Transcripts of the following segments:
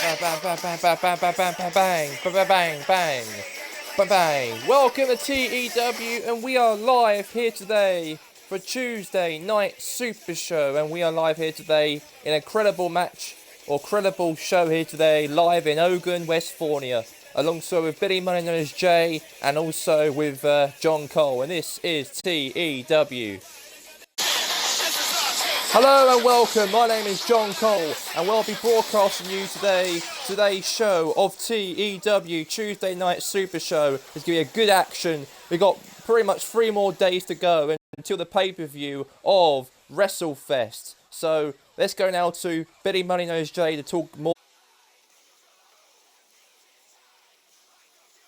Bang. Welcome to TEW, and we are live here today for Tuesday night Super Show, and we are live here today in a credible show here today, live in Ogun, Westphalia, alongside with Billy Money known as Jay, and also with John Cole, and this is TEW. Hello and welcome, my name is John Cole, and we'll be broadcasting you today's show of TEW, Tuesday Night Super Show. It's going to be a good action. We've got pretty much 3 more days to go until the pay-per-view of WrestleFest. So let's go now to Billy Money known as Jay to talk more.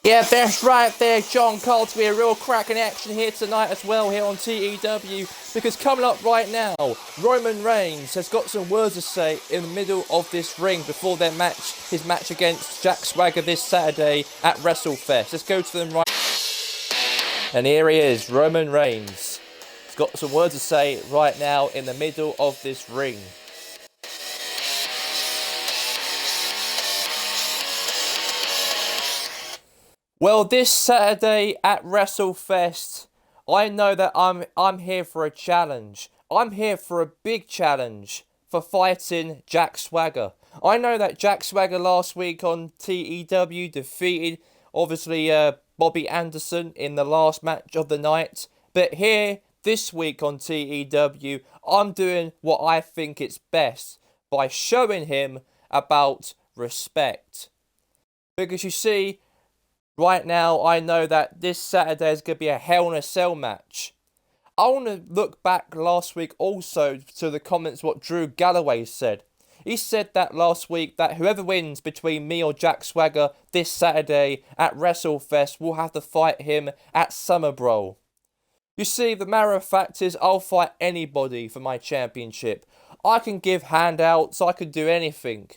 Yeah, that's right there, John Cole, to be a real cracking action here tonight as well here on TEW, because coming up right now, Roman Reigns has got some words to say in the middle of this ring before his match against Jack Swagger this Saturday at WrestleFest. Let's go to them right now. And here he is, Roman Reigns. He's got some words to say right now in the middle of this ring. Well, this Saturday at WrestleFest, I know that I'm here for a challenge. I'm here for a big challenge for fighting Jack Swagger. I know that Jack Swagger last week on TEW defeated, obviously, Bobby Anderson in the last match of the night. But here, this week on TEW, I'm doing what I think is best by showing him about respect. Because you see, right now, I know that this Saturday is going to be a Hell in a Cell match. I want to look back last week also to the comments what Drew Galloway said. He said that last week that whoever wins between me or Jack Swagger this Saturday at WrestleFest will have to fight him at Summer Brawl. You see, the matter of fact is I'll fight anybody for my championship. I can give handouts, I can do anything.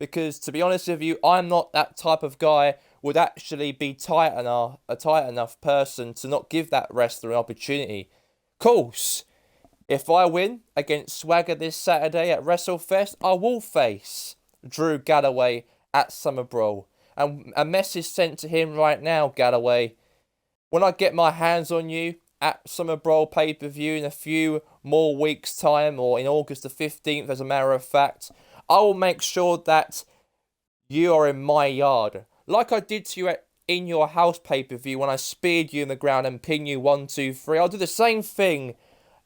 Because to be honest with you, I'm not that type of guy would actually be a tight enough person to not give that wrestler an opportunity. Of course, if I win against Swagger this Saturday at WrestleFest, I will face Drew Galloway at Summer Brawl. And a message sent to him right now, Galloway. When I get my hands on you at Summer Brawl pay-per-view in a few more weeks' time, or in August the 15th as a matter of fact, I will make sure that you are in my yard. Like I did to you in your house pay-per-view when I speared you in the ground and pinned you 1, 2, 3. I'll do the same thing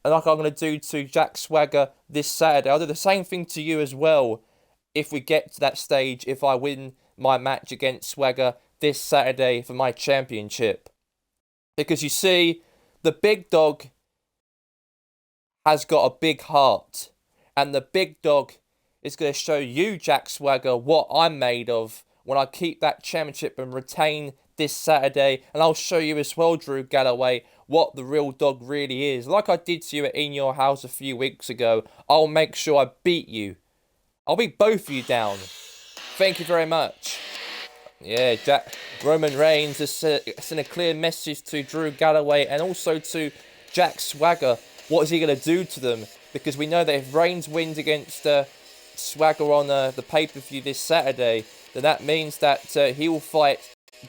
like I'm going to do to Jack Swagger this Saturday. I'll do the same thing to you as well if we get to that stage, if I win my match against Swagger this Saturday for my championship. Because you see, the big dog has got a big heart. And the big dog is going to show you, Jack Swagger, what I'm made of when I keep that championship and retain this Saturday. And I'll show you as well, Drew Galloway, what the real dog really is. Like I did to you in your house a few weeks ago, I'll make sure I beat you. I'll beat both of you down. Thank you very much. Yeah, Roman Reigns has sent a clear message to Drew Galloway and also to Jack Swagger. What is he going to do to them? Because we know that if Reigns wins against Swagger on the pay-per-view this Saturday, then that means that he will fight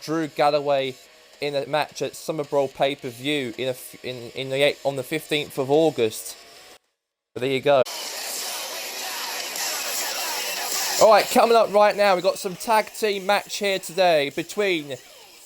Drew Galloway in a match at Summer Brawl pay-per-view on the 15th of August. So there you go. Alright, coming up right now, we've got some tag team match here today between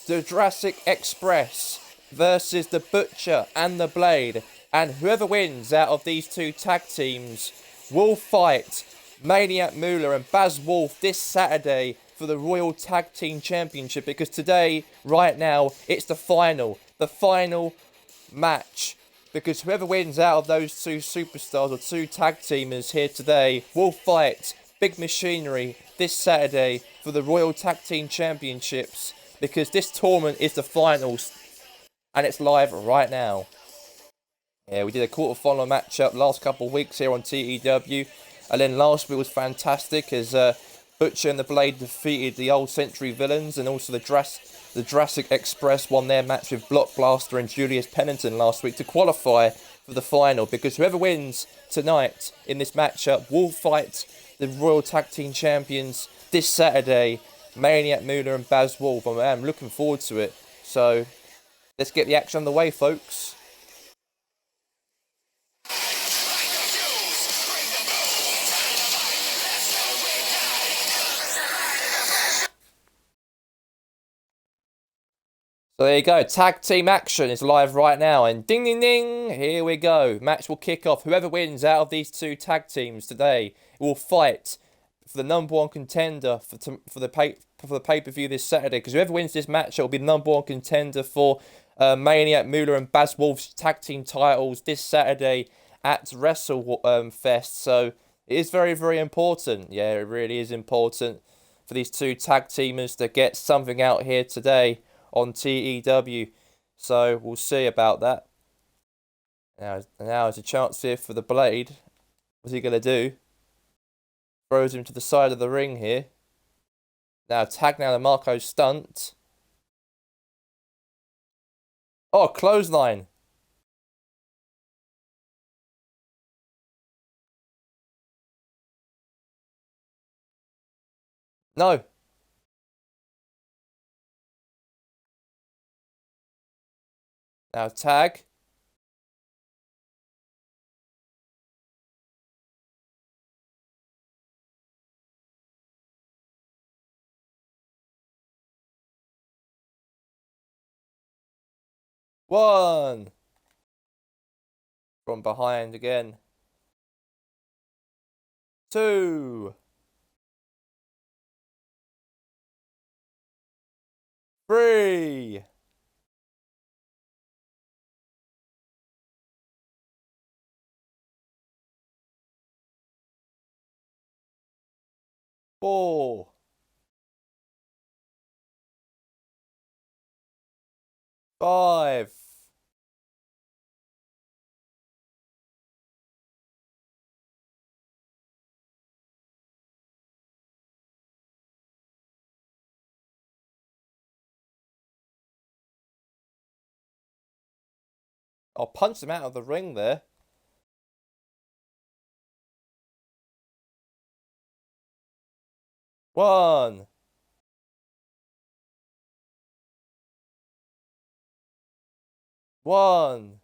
the Jurassic Express versus the Butcher and the Blade. And whoever wins out of these two tag teams will fight Maniac Moolah and Baz Wolf this Saturday for the Royal Tag Team Championship, because today, right now, it's the final match, because whoever wins out of those two superstars or two tag teamers here today will fight Big Machinery this Saturday for the Royal Tag Team Championships, because this tournament is the finals and it's live right now. Yeah, we did a quarter-final matchup last couple of weeks here on TEW. And then last week was fantastic as Butcher and the Blade defeated the Old Century Villains, and also the Jurassic Express won their match with Blockbuster and Julius Pennington last week to qualify for the final, because whoever wins tonight in this matchup will fight the Royal Tag Team Champions this Saturday. Maniac Moolah and Baz Wolf. I'm looking forward to it. So let's get the action on the way, folks. So there you go. Tag team action is live right now. And ding, ding, ding. Here we go. Match will kick off. Whoever wins out of these two tag teams today will fight for the #1 contender for the pay-per-view this Saturday. Because whoever wins this match, it will be the #1 contender for Maniac Moolah and Baz Wolf's tag team titles this Saturday at WrestleFest. So it is very, very important. Yeah, it really is important for these two tag teamers to get something out here today on TEW. So we'll see about that. Now there's a chance here for the Blade. What's he going to do? Throws him to the side of the ring here. Now tag now the Marco stunt. Oh, clothesline. No. Now tag. One. From behind again. Two. Three. Four. Five. I'll punch him out of the ring there. One. One.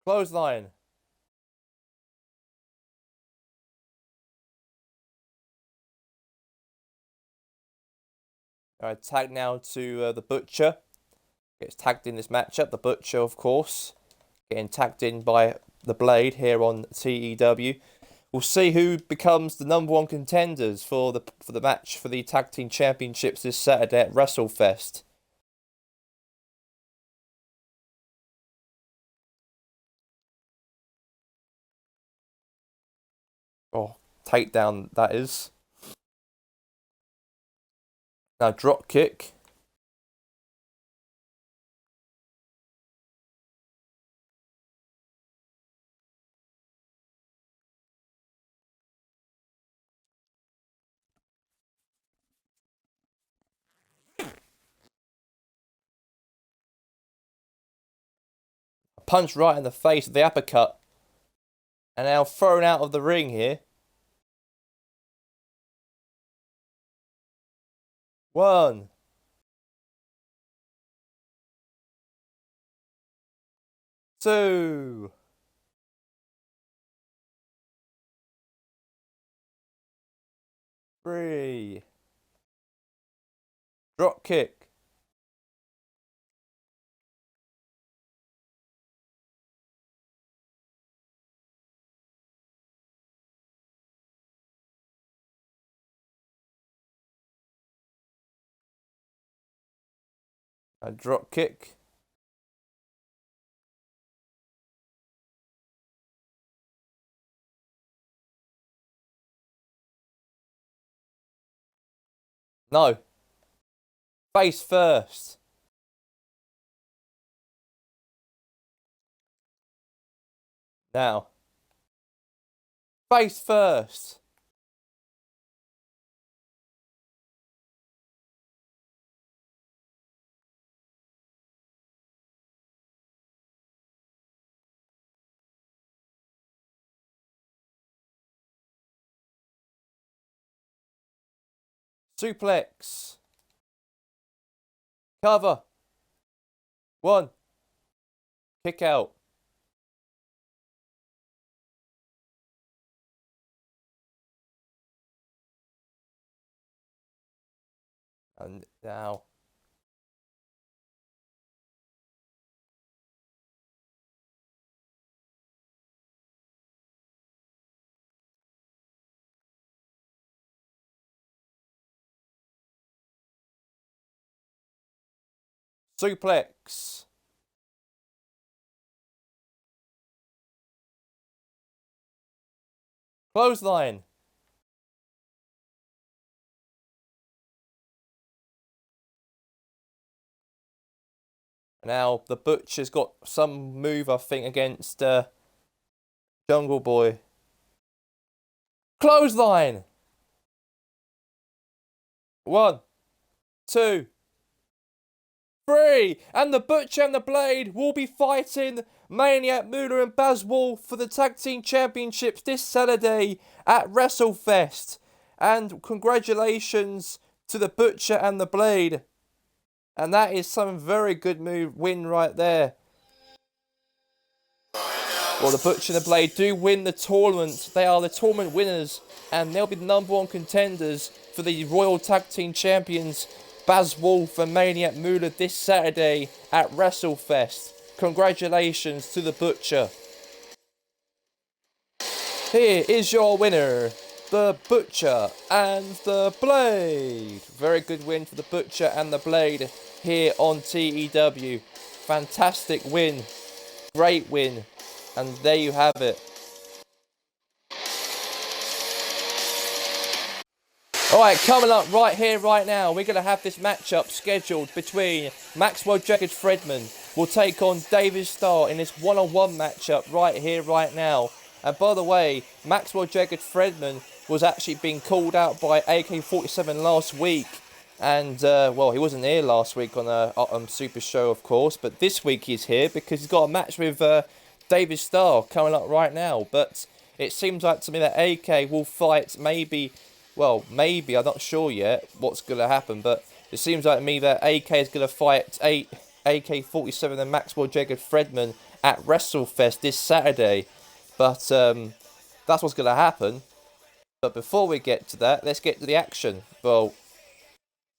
Clothesline. Alright, tag now to the Butcher. Gets tagged in this matchup. The Butcher, of course, getting tagged in by the Blade here on TEW. We'll see who becomes the #1 contenders for the match for the Tag Team Championships this Saturday at WrestleFest. Oh, takedown that is. Now drop kick. A punch right in the face with the uppercut. And now thrown out of the ring here. One. Two. Three. Drop kick. A drop kick. No. Face first. Now. Face first. Suplex. Cover. 1. Kick out. And now. Suplex. Clothesline. Now, the Butcher's got some move, I think, against Jungle Boy. Clothesline. 1, 2, 3. And the Butcher and the Blade will be fighting Maniac Moolah and Baz Wolf for the Tag Team Championships this Saturday at WrestleFest. And congratulations to the Butcher and the Blade. And that is some very good win right there. Well, the Butcher and the Blade do win the tournament. They are the tournament winners, and they'll be the #1 contenders for the Royal Tag Team Champions, Baz Wolf and Maniac Moolah, this Saturday at WrestleFest. Congratulations to the Butcher. Here is your winner, the Butcher and the Blade. Very good win for the Butcher and the Blade here on TEW. Fantastic win. Great win. And there you have it. Alright, coming up right here, right now, we're going to have this matchup scheduled between Maxwell Jagged Fredman will take on David Starr in this one-on-one matchup right here, right now. And by the way, Maxwell Jagged Fredman was actually being called out by AK-47 last week. And, well, he wasn't here last week on SuperShow, of course. But this week he's here because he's got a match with David Starr coming up right now. But it seems like to me that AK will fight maybe, I'm not sure yet what's going to happen. But it seems like to me that AK is going to fight AK-47 and Maxwell Jagged Fredman at WrestleFest this Saturday. But that's what's going to happen. But before we get to that, let's get to the action. Well,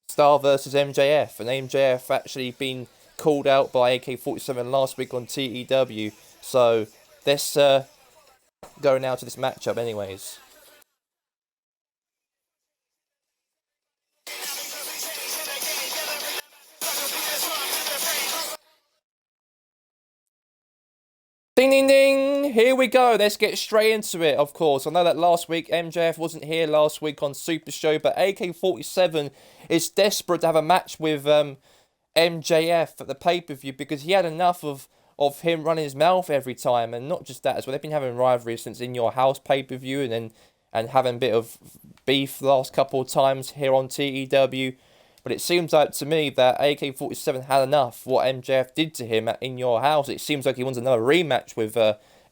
Starr versus MJF. And MJF actually been called out by AK-47 last week on TEW. So let's go now to this matchup anyways. Ding, ding, ding! Here we go. Let's get straight into it, of course. I know that last week MJF wasn't here last week on SuperShow, but AK-47 is desperate to have a match with MJF at the pay-per-view because he had enough of him running his mouth every time. And not just that as well. They've been having rivalries since In Your House pay-per-view and having a bit of beef the last couple of times here on TEW. But it seems like to me that AK-47 had enough what MJF did to him In Your House. It seems like he wants another rematch with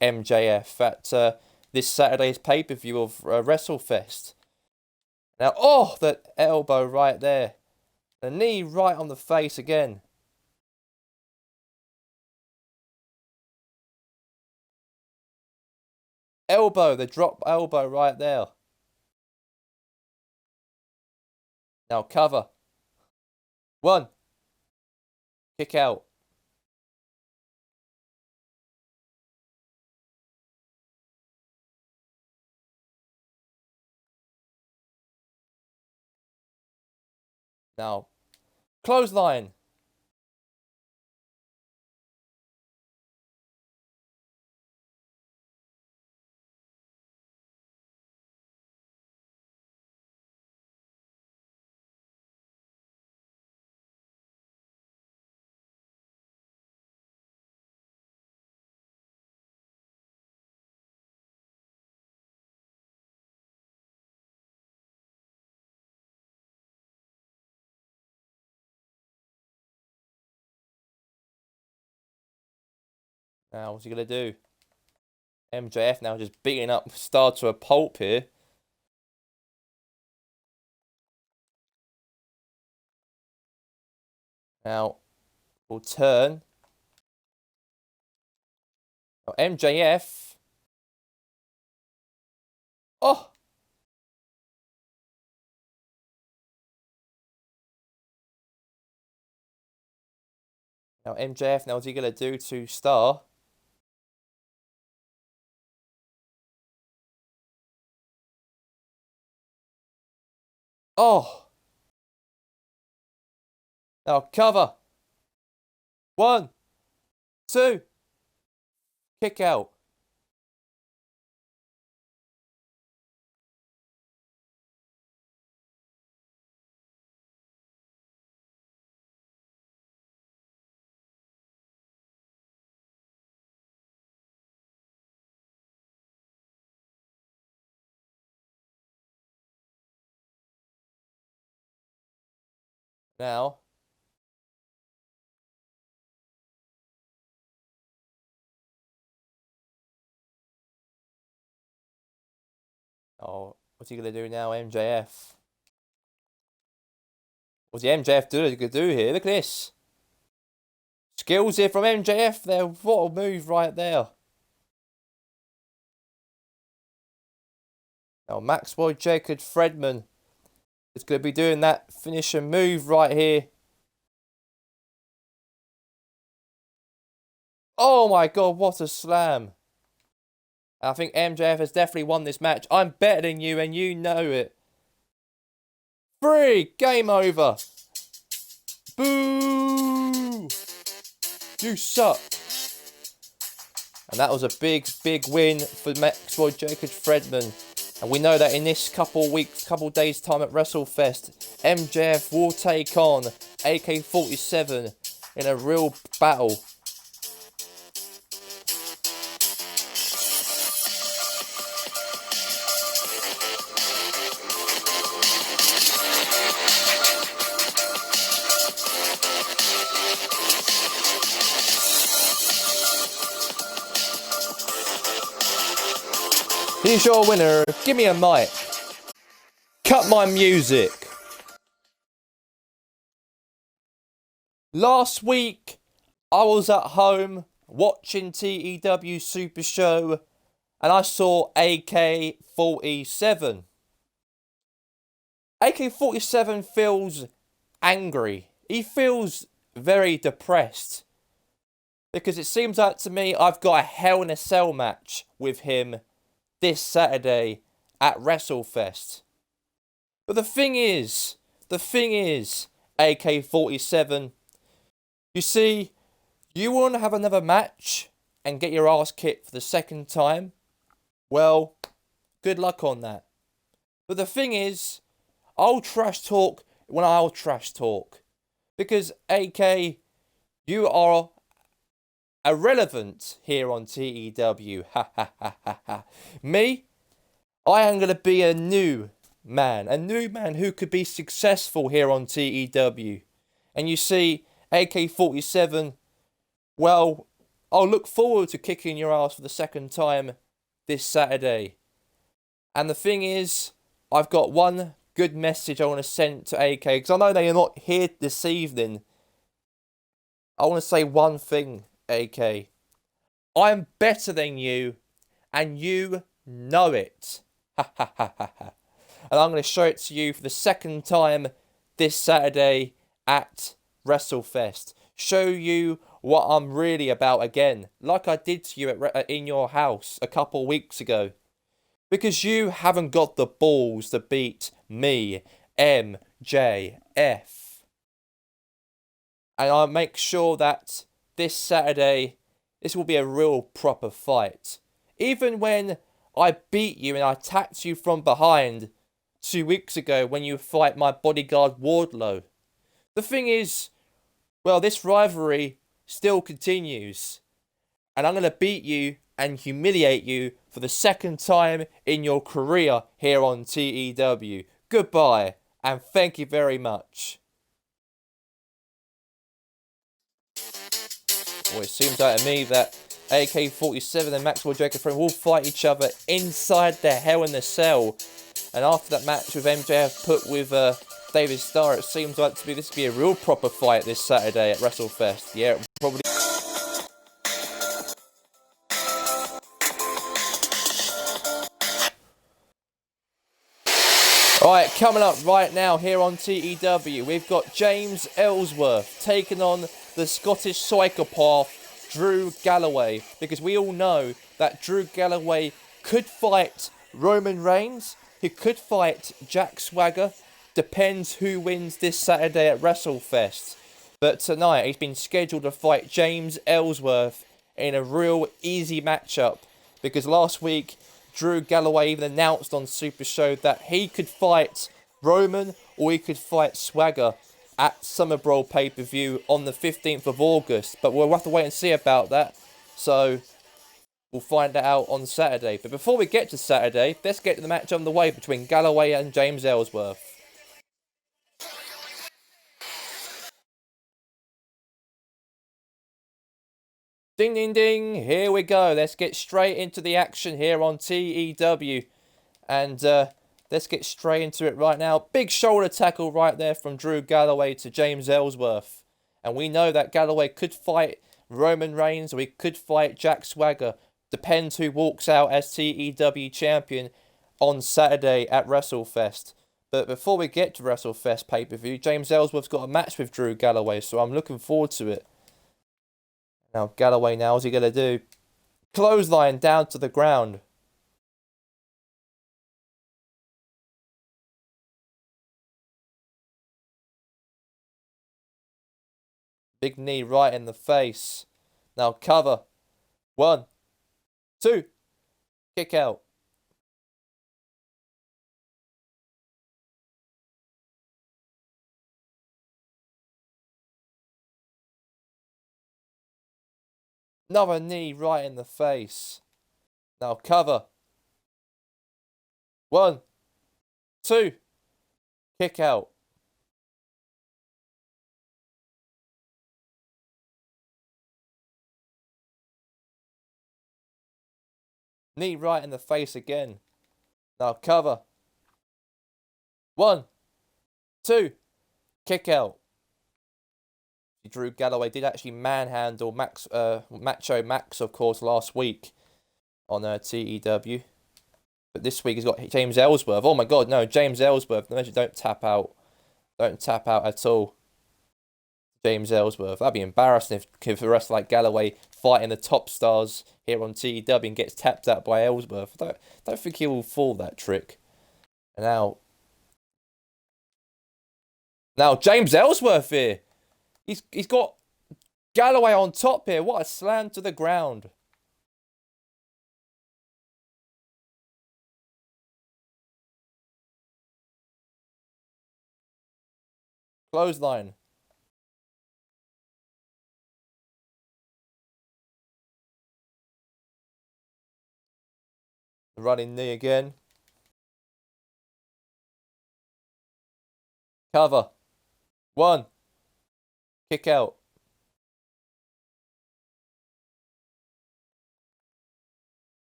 MJF at this Saturday's pay-per-view of WrestleFest. Now, oh, that elbow right there. The knee right on the face again. Elbow, the drop elbow right there. Now cover. 1. Kick out. Now, clothesline. Now, what's he going to do? MJF now just beating up Starr to a pulp here. Now, we'll turn. Now, MJF. Oh! Now, MJF, now what's he going to do to Star? Oh! Now, cover. 1, 2. Kick out. Now. Oh, what's he going to do now, MJF? What's the MJF going to do here? Look at this. Skills here from MJF there. What a move right there. Now, Maxwell Jacob Fredman is going to be doing that finisher move right here. Oh my god, what a slam. I think MJF has definitely won this match. I'm better than you and you know it. 3, game over. Boo! You suck. And that was a big, big win for Maxwell Jacob Fredman. And we know that in this couple days time at WrestleFest, MJF will take on AK-47 in a real battle. Here's your winner. Give me a mic. Cut my music. Last week, I was at home watching TEW SuperShow and I saw AK-47. AK-47 feels angry. He feels very depressed. Because it seems like to me I've got a Hell in a Cell match with him this Saturday at WrestleFest. But the thing is, AK-47, you see, you want to have another match and get your ass kicked for the second time? Well, good luck on that. But the thing is, I'll trash talk when I'll trash talk. Because AK, you are irrelevant here on TEW. Ha ha ha ha ha. Me? I am going to be a new man who could be successful here on TEW. And you see, AK-47, well, I'll look forward to kicking your ass for the second time this Saturday. And the thing is, I've got one good message I want to send to AK, because I know they are not here this evening. I want to say one thing, AK. I'm better than you, and you know it. Ha ha ha ha ha. And I'm going to show it to you for the second time this Saturday at WrestleFest. Show you what I'm really about again, like I did to you in your house a couple weeks ago. Because you haven't got the balls to beat me, MJF. And I'll make sure that this Saturday, this will be a real proper fight. Even when I beat you and I attacked you from behind 2 weeks ago when you fight my bodyguard Wardlow. The thing is, well, this rivalry still continues. And I'm going to beat you and humiliate you for the second time in your career here on TEW. Goodbye, and thank you very much. Well, it seems like to me that AK-47 and Maxwell Jacob Fredman will fight each other inside the Hell in a Cell. And after that match with MJF put with David Starr, it seems like this could be a real proper fight this Saturday at WrestleFest. Yeah, probably. Alright, coming up right now here on TEW, we've got James Ellsworth taking on the Scottish psychopath Drew Galloway, because we all know that Drew Galloway could fight Roman Reigns, he could fight Jack Swagger, depends who wins this Saturday at WrestleFest. But tonight he's been scheduled to fight James Ellsworth in a real easy matchup, because last week Drew Galloway even announced on SuperShow that he could fight Roman or he could fight Swagger at Summer Brawl pay-per-view on the 15th of August. But we'll have to wait and see about that. So we'll find that out on Saturday. But before we get to Saturday, let's get to the match on the way between Galloway and James Ellsworth. Ding, ding, ding. Here we go. Let's get straight into the action here on TEW. And let's get straight into it right now. Big shoulder tackle right there from Drew Galloway to James Ellsworth. And we know that Galloway could fight Roman Reigns or he could fight Jack Swagger. Depends who walks out as TEW champion on Saturday at WrestleFest. But before we get to WrestleFest pay-per-view, James Ellsworth's got a match with Drew Galloway, so I'm looking forward to it. Now, Galloway now, what's he going to do? Clothesline down to the ground. Big knee right in the face. Now, cover. 1, 2. Kick out. Another knee right in the face. Now, cover. 1, 2. Kick out. Knee right in the face again. Now, cover. 1, 2. Kick out. Drew Galloway did actually manhandle Macho Max, of course, last week on TEW. But this week he's got James Ellsworth. Oh my God, no, James Ellsworth. Don't tap out. Don't tap out at all. James Ellsworth. That'd be embarrassing if the rest like Galloway fighting the top stars here on TEW and gets tapped out by Ellsworth. I don't think he will fall that trick. And now James Ellsworth here. He's got Galloway on top here. What a slam to the ground. Clothesline. Running knee again. Cover. 1. Kick out.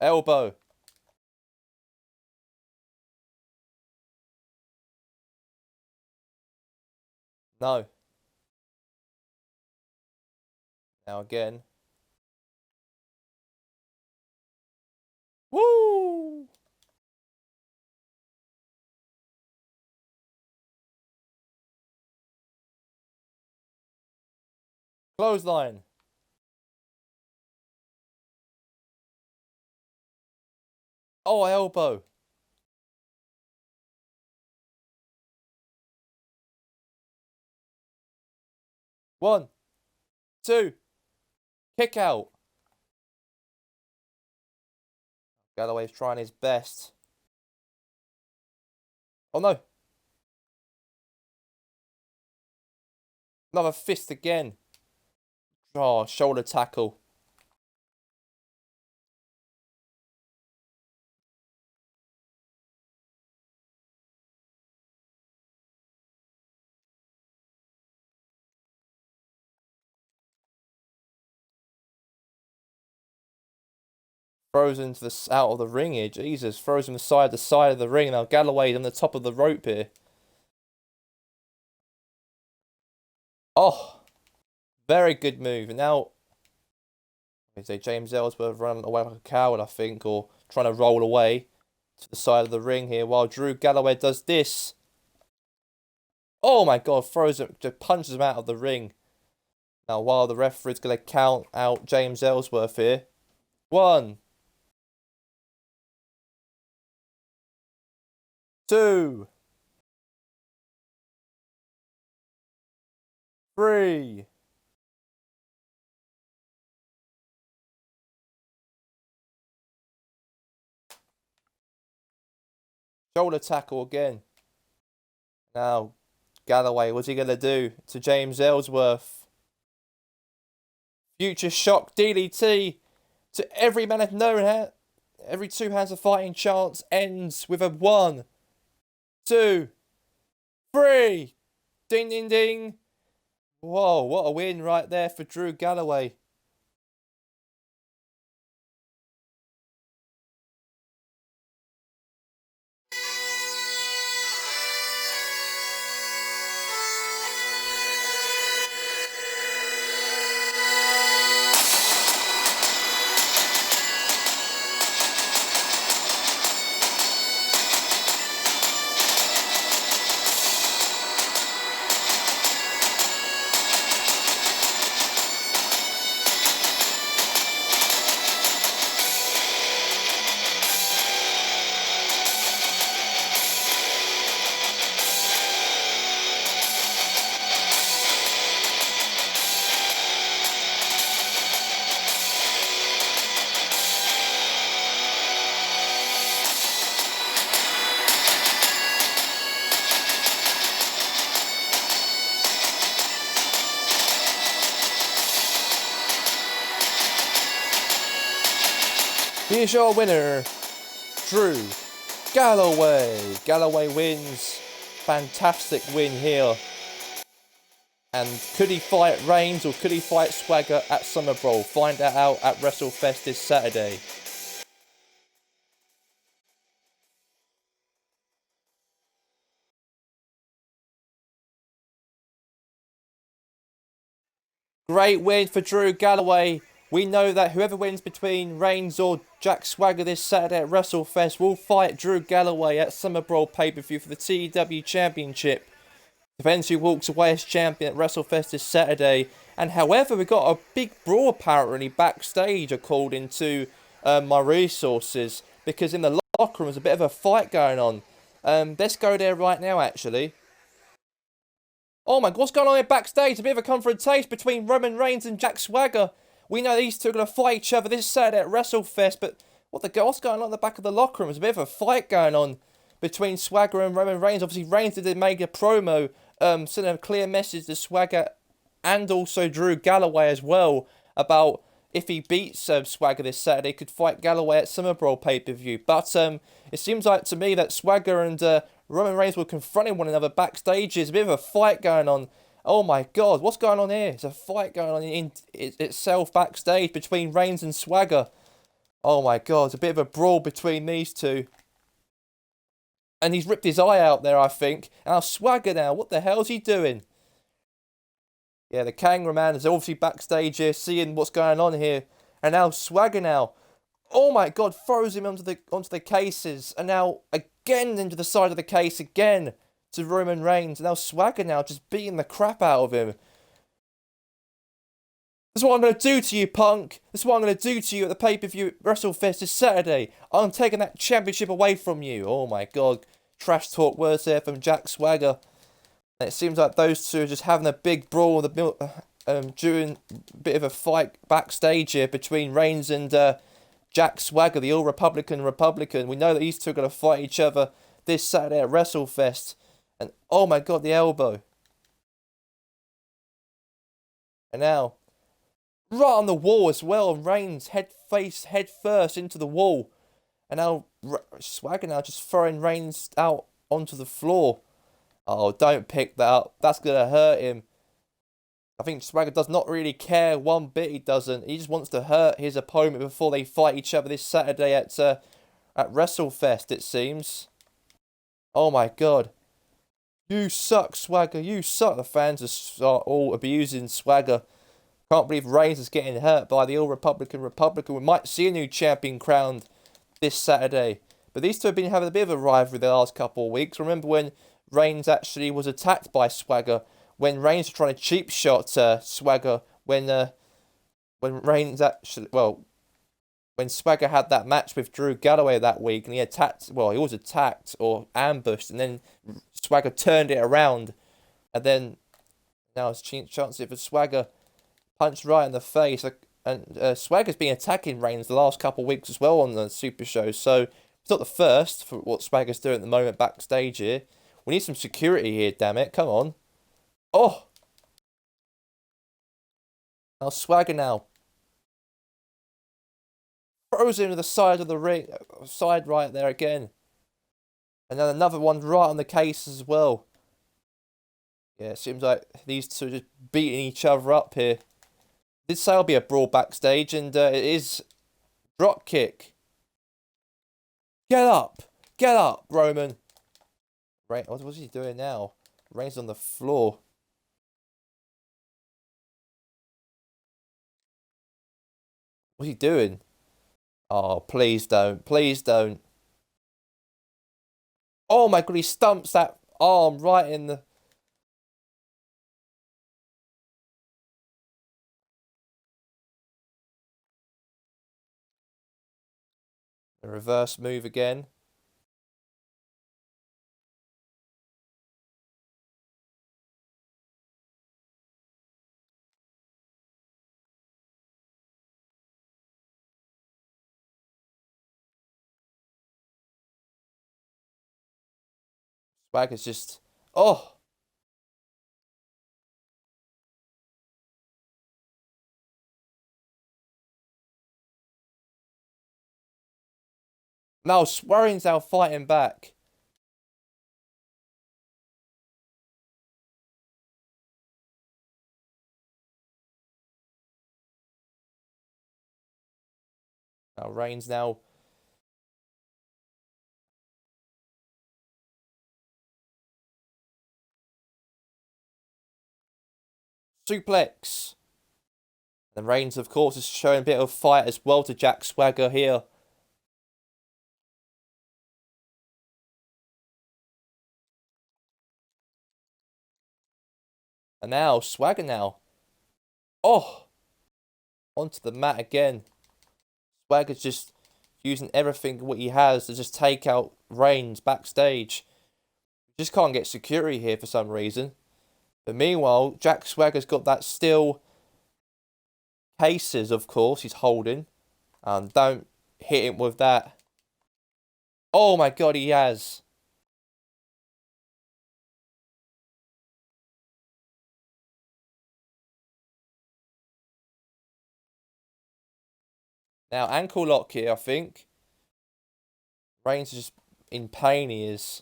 Elbow. No. Now again. Woo! Clothesline. Oh, elbow. One, 2. Kick out. Galloway's trying his best. Oh no. Another fist again. Oh, shoulder tackle. Throws into the out of the ring here. Jesus, throws him the side of the ring. Now Galloway's on the top of the rope here. Oh, very good move. And now, is it James Ellsworth running away like a coward, I think, or trying to roll away to the side of the ring here while Drew Galloway does this. Oh my God, throws him, just punches him out of the ring. Now, while the referee's going to count out James Ellsworth here. 1, 2, 3. Shoulder tackle again. Now, Galloway, what's he going to do to James Ellsworth? Future shock DDT to every man of known. Every two hands of fighting chance ends with a 1, 2, 3. Ding, ding, ding. Whoa, what a win right there for Drew Galloway. Here's your winner, Drew Galloway. Galloway wins. Fantastic win here. And could he fight Reigns or could he fight Swagger at Summer Brawl? Find that out at WrestleFest this Saturday. Great win for Drew Galloway. We know that whoever wins between Reigns or Jack Swagger this Saturday at WrestleFest will fight Drew Galloway at Summer Brawl pay-per-view for the TEW Championship. Depends who walks away as champion at WrestleFest this Saturday. And however, we got a big brawl apparently backstage, according to my resources, because in the locker room there's a bit of a fight going on. Let's go there right now, actually. Oh my God, what's going on here backstage? A bit of a confrontation between Roman Reigns and Jack Swagger. We know these two are going to fight each other this Saturday at WrestleFest, but what's going on at the back of the locker room? There's a bit of a fight going on between Swagger and Roman Reigns. Obviously, Reigns did make a promo, sending a clear message to Swagger and also Drew Galloway as well about if he beats Swagger this Saturday, could fight Galloway at Summer Brawl pay-per-view. But it seems like to me that Swagger and Roman Reigns were confronting one another backstage. There's a bit of a fight going on. Oh my God, what's going on here? There's a fight going on in itself backstage between Reigns and Swagger. Oh my God, it's a bit of a brawl between these two. And he's ripped his eye out there, I think. And now Swagger now, what the hell's he doing? Yeah, the Kangaroo Man is obviously backstage here, seeing what's going on here. And now Swagger now, oh my God, throws him onto the cases. And now again into the side of the case again to Roman Reigns. And now Swagger now just beating the crap out of him. This is what I'm going to do to you, Punk. This is what I'm going to do to you at the pay-per-view at WrestleFest this Saturday. I'm taking that championship away from you. Oh my God. Trash talk words there from Jack Swagger. And it seems like those two are just having a big brawl during a bit of a fight backstage here between Reigns and Jack Swagger, the all-Republican Republican. We know that these two are going to fight each other this Saturday at WrestleFest. And oh my God, the elbow. And now, right on the wall as well. Reigns head first into the wall. And now Swagger now just throwing Reigns out onto the floor. Oh, don't pick that up. That's going to hurt him. I think Swagger does not really care one bit. He doesn't. He just wants to hurt his opponent before they fight each other this Saturday at WrestleFest, it seems. Oh my God. You suck, Swagger. You suck. The fans are all abusing Swagger. Can't believe Reigns is getting hurt by the all-Republican. We might see a new champion crowned this Saturday. But these two have been having a bit of a rivalry the last couple of weeks. Remember when Reigns actually was attacked by Swagger? When Reigns was trying to cheap shot Swagger? When Reigns actually... Well, when Swagger had that match with Drew Galloway that week, and he attacked... Well, he was attacked or ambushed, and then Swagger turned it around. And then... Now it's chance for Swagger... Punched right in the face. And Swagger's been attacking Reigns the last couple of weeks as well on the SuperShow. So it's not the first for what Swagger's doing at the moment backstage here. We need some security here, damn it. Come on. Oh! Now Swagger now. Throws him to the side of the ring. Side right there again. And then another one right on the case as well. Yeah, it seems like these two are just beating each other up here. Did say it'll be a brawl backstage, and it is drop kick. Get up! Get up, Roman! What's he doing now? Reigns on the floor. What's he doing? Oh, please don't. Please don't. Oh my god, he stumps that arm right in the... The reverse move again. Swagger's just... Oh! Now Swearing's now fighting back. Now Reigns now... Suplex. And Reigns, of course, is showing a bit of fight as well to Jack Swagger here. And now, Swagger now. Oh! Onto the mat again. Swagger's just using everything what he has to just take out Reigns backstage. Just can't get security here for some reason. But meanwhile, Jack Swagger's got that steel cases, of course, he's holding. And don't hit him with that. Oh my god, he has. Now, ankle lock here, I think. Reigns is just in pain, he is.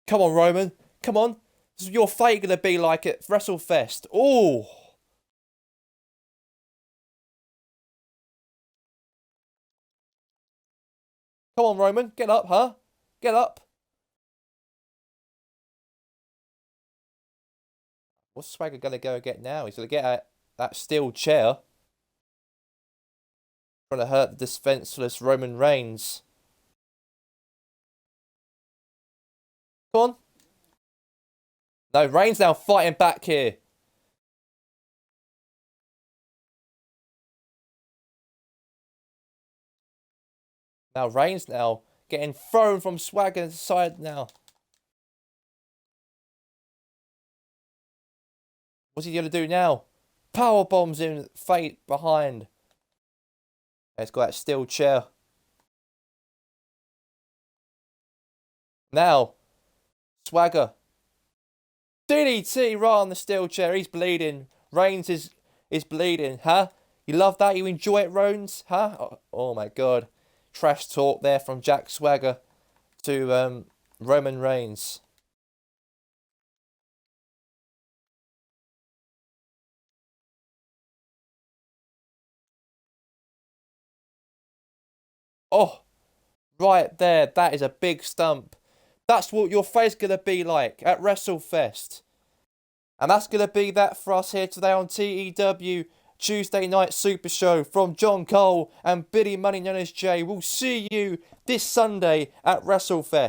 Come on, Roman. Come on. This is your fate going to be like at WrestleFest. Oh! Come on, Roman. Get up, huh? Get up. What's Swagger going to go get now? He's going to get that steel chair. Trying to hurt the defenseless Roman Reigns. Come on. No, Reigns now fighting back here. Now Reigns now getting thrown from Swagger's side now. What's he going to do now? Power bombs in fate behind. He's got that steel chair. Now, Swagger. DDT right on the steel chair. He's bleeding. Reigns is bleeding. Huh? You love that? You enjoy it, Reigns? Huh? Oh my god. Trash talk there from Jack Swagger to Roman Reigns. Oh, right there. That is a big stump. That's what your face going to be like at WrestleFest. And that's going to be that for us here today on TEW Tuesday Night Super Show from John Cole and Billy Money known as Jay. We'll see you this Sunday at WrestleFest.